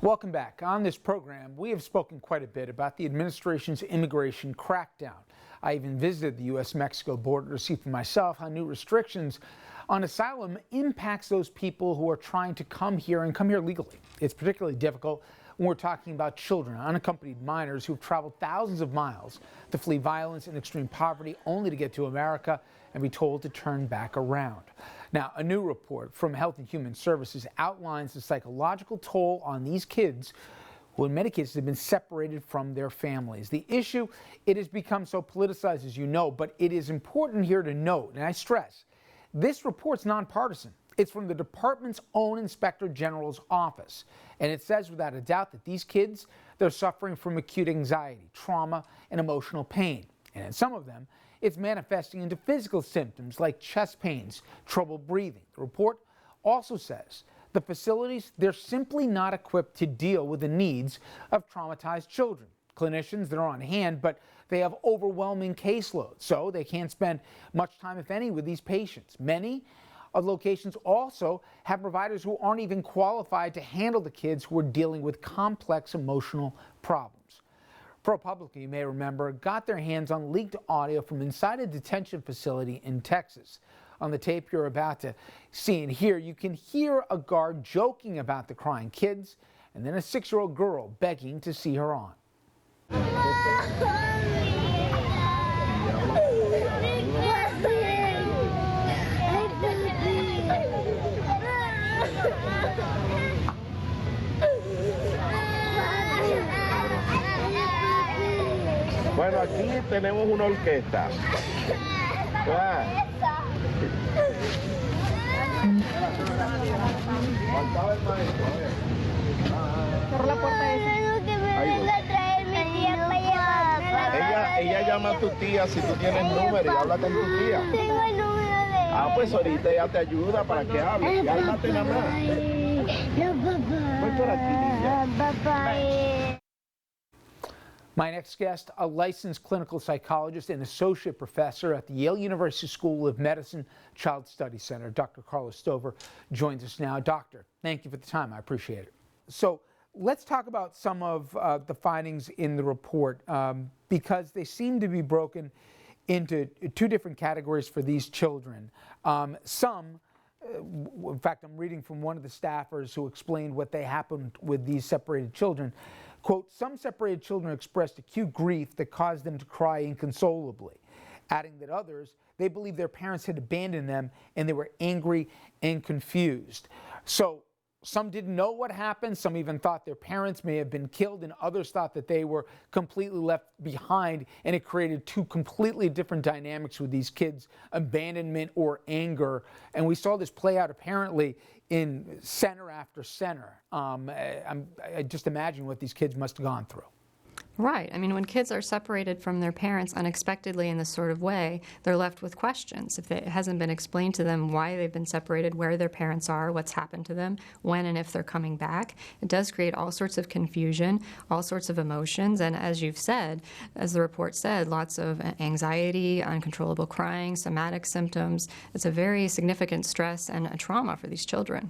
Welcome back. On this program, we have spoken quite a bit about the administration's immigration crackdown. I even visited the U.S.-Mexico border to see for myself how new restrictions on asylum impacts those people who are trying to come here and come here legally. It's particularly difficult when we're talking about children, unaccompanied minors who've traveled thousands of miles to flee violence and extreme poverty only to get to America and be told to turn back around. Now, a new report from Health and Human Services outlines the psychological toll on these kids who in many cases have been separated from their families. The issue, it has become so politicized, as you know, but it is important here to note, and I stress, this report's nonpartisan. It's from the department's own Inspector General's office. And it says without a doubt that these kids, they're suffering from acute anxiety, trauma, and emotional pain. And in some of them, it's manifesting into physical symptoms like chest pains, trouble breathing. The report also says the facilities, they're simply not equipped to deal with the needs of traumatized children. Clinicians, they're on hand, but they have overwhelming caseloads, so they can't spend much time, if any, with these patients. Many of locations also have providers who aren't even qualified to handle the kids who are dealing with complex emotional problems. ProPublica, you may remember, got their hands on leaked audio from inside a detention facility in Texas. On the tape you're about to see and hear, you can hear a guard joking about the crying kids and then a 6-year-old girl begging to see her on. Bueno, aquí tenemos una orquesta. Faltaba el maestro. Por la puerta esa. Ella llama a tu tía si tú tienes número y habla con tu tía. Tengo el número de... Ah, pues ahorita ella te ayuda para que hables. Cálmate nada más. No, papá. Voy por aquí, niña. Papá. My next guest, a licensed clinical psychologist and associate professor at the Yale University School of Medicine Child Studies Center, Dr. Carla Stover, joins us now. Doctor, thank you for the time. I appreciate it. So let's talk about some of the findings in the report because they seem to be broken into two different categories for these children. In fact, I'm reading from one of the staffers who explained what they happened with these separated children. Quote, some separated children expressed acute grief that caused them to cry inconsolably, adding that others, they believed their parents had abandoned them and they were angry and confused. So some didn't know what happened. Some even thought their parents may have been killed, and others thought that they were completely left behind, and it created two completely different dynamics with these kids, abandonment or anger. And we saw this play out apparently in center after center. I just imagine what these kids must have gone through. Right. I mean, when kids are separated from their parents unexpectedly in this sort of way, they're left with questions. If it hasn't been explained to them why they've been separated, where their parents are, what's happened to them, when and if they're coming back, it does create all sorts of confusion, all sorts of emotions, and as you've said, as the report said, lots of anxiety, uncontrollable crying, somatic symptoms. It's a very significant stress and a trauma for these children.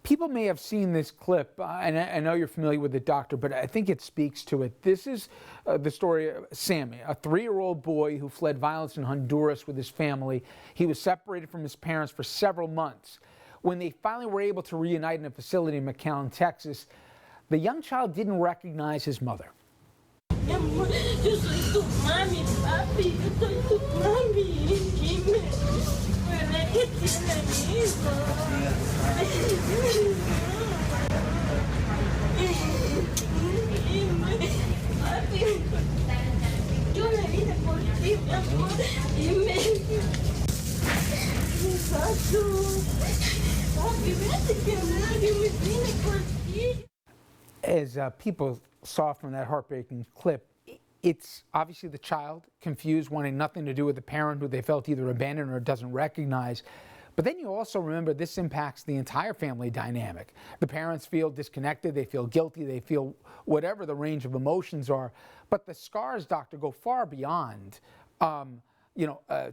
People may have seen this clip, and I know you're familiar with it, Doctor, but I think it speaks to it. This is the story of Sammy, a 3-year-old boy who fled violence in Honduras with his family. He was separated from his parents for several months. When they finally were able to reunite in a facility in McAllen, Texas, the young child didn't recognize his mother. Mi amor, yo soy tu mami, papi, yo soy tu mami. Dime, ¿verdad que tiene mi hijo? Papi, yo le vine por ti, mi amor. Dime, papi, vete que nadie me vine por ti. As people saw from that heartbreaking clip, it's obviously the child confused, wanting nothing to do with the parent who they felt either abandoned or doesn't recognize. But then you also remember this impacts the entire family dynamic. The parents feel disconnected, they feel guilty, they feel whatever the range of emotions are. But the scars, Doctor, go far beyond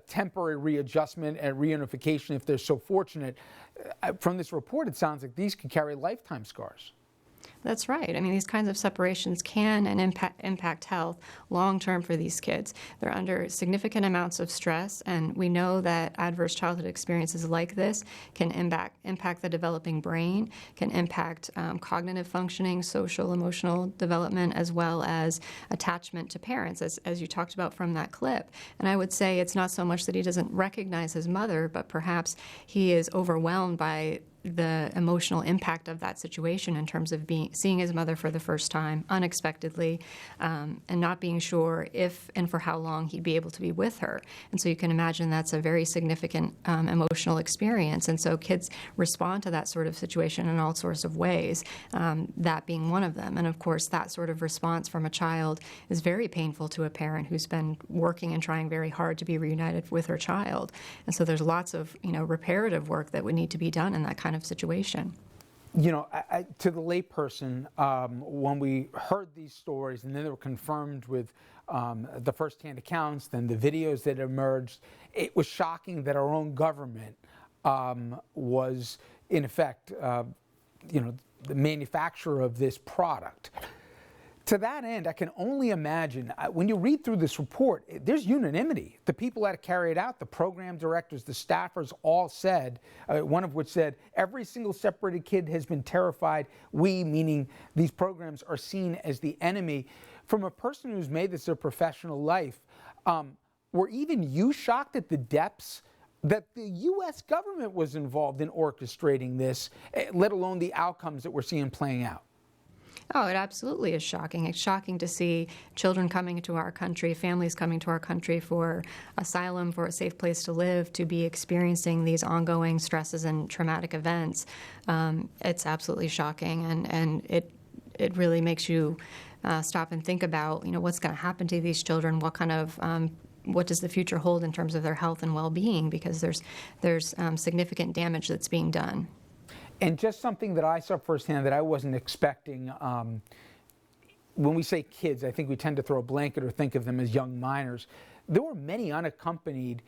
temporary readjustment and reunification if they're so fortunate. From this report, it sounds like these could carry lifetime scars. That's right. I mean, these kinds of separations can and impact health long term for these kids. They're under significant amounts of stress, and we know that adverse childhood experiences like this can impact the developing brain, can impact cognitive functioning, social, emotional development, as well as attachment to parents, as you talked about from that clip. And I would say it's not so much that he doesn't recognize his mother, but perhaps he is overwhelmed by the emotional impact of that situation in terms of seeing his mother for the first time unexpectedly, and not being sure if and for how long he'd be able to be with her. And so you can imagine that's a very significant emotional experience. And so kids respond to that sort of situation in all sorts of ways, that being one of them. And of course, that sort of response from a child is very painful to a parent who's been working and trying very hard to be reunited with her child. And so there's lots of reparative work that would need to be done in that kind of situation. You know, to the layperson, when we heard these stories and then they were confirmed with the firsthand accounts, then the videos that emerged, it was shocking that our own government was, in effect, the manufacturer of this product. To that end, I can only imagine, when you read through this report, there's unanimity. The people that carry it out, the program directors, the staffers all said, one of which said, every single separated kid has been terrified. We, meaning these programs, are seen as the enemy. From a person who's made this their professional life, were even you shocked at the depths that the U.S. government was involved in orchestrating this, let alone the outcomes that we're seeing playing out? Oh, it absolutely is shocking. It's shocking to see children coming to our country, families coming to our country for asylum, for a safe place to live, to be experiencing these ongoing stresses and traumatic events. It's absolutely shocking, and it really makes you stop and think about, what's going to happen to these children, what does the future hold in terms of their health and well-being, because there's significant damage that's being done. And just something that I saw firsthand that I wasn't expecting, when we say kids, I think we tend to throw a blanket or think of them as young minors. There were many unaccompanied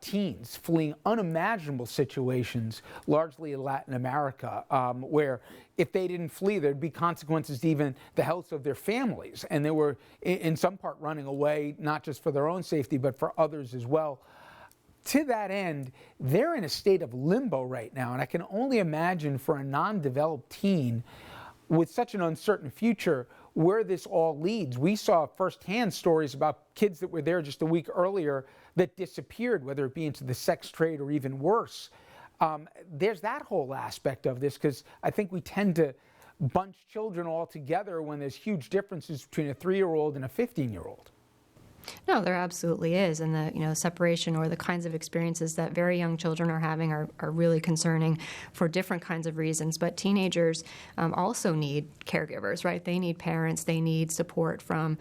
teens fleeing unimaginable situations, largely in Latin America, where if they didn't flee, there'd be consequences to even the health of their families. And they were, in some part, running away, not just for their own safety, but for others as well. To that end, they're in a state of limbo right now, and I can only imagine for a non-developed teen with such an uncertain future where this all leads. We saw firsthand stories about kids that were there just a week earlier that disappeared, whether it be into the sex trade or even worse. There's that whole aspect of this, because I think we tend to bunch children all together when there's huge differences between a 3-year-old and a 15-year-old. No, there absolutely is, and the separation or the kinds of experiences that very young children are having are really concerning for different kinds of reasons. But teenagers also need caregivers, right? They need parents, they need support from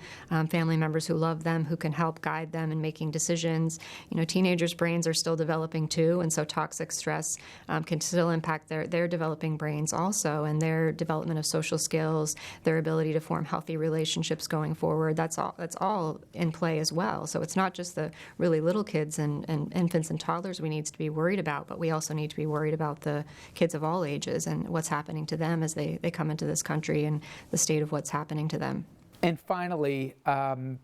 family members who love them, who can help guide them in making decisions. Teenagers' brains are still developing too, and so toxic stress can still impact their developing brains also, and their development of social skills, their ability to form healthy relationships going forward. That's all in play as well. So it's not just the really little kids and infants and toddlers we need to be worried about, but we also need to be worried about the kids of all ages and what's happening to them as they come into this country and the state of what's happening to them. And finally, I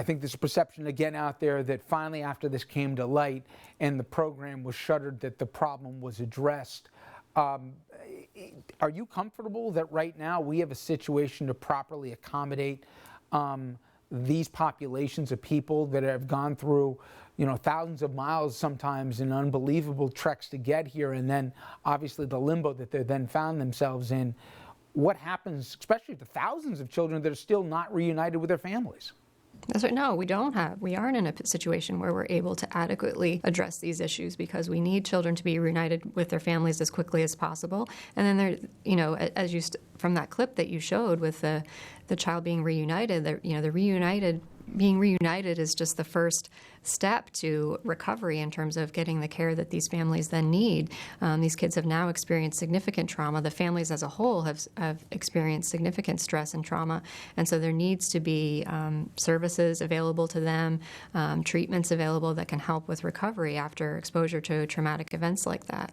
think there's a perception again out there that finally after this came to light and the program was shuttered, that the problem was addressed. Are you comfortable that right now we have a situation to properly accommodate these populations of people that have gone through, thousands of miles sometimes in unbelievable treks to get here, and then obviously the limbo that they then found themselves in? What happens, especially to thousands of children that are still not reunited with their families? That's right. No, we aren't in a situation where we're able to adequately address these issues, because we need children to be reunited with their families as quickly as possible. And then there, from that clip that you showed with the child being reunited, being reunited is just the first step to recovery in terms of getting the care that these families then need. These kids have now experienced significant trauma. The families as a whole have experienced significant stress and trauma, and so there needs to be services available to them, treatments available that can help with recovery after exposure to traumatic events like that.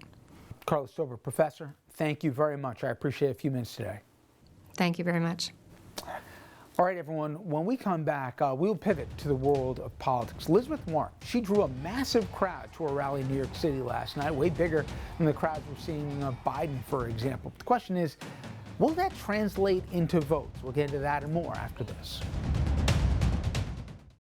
Carla Stover, Professor, thank you very much. I appreciate a few minutes today. Thank you very much. All right, everyone, when we come back, we'll pivot to the world of politics. Elizabeth Warren, she drew a massive crowd to a rally in New York City last night, way bigger than the crowds we're seeing of Biden, for example. The question is, will that translate into votes? We'll get into that and more after this.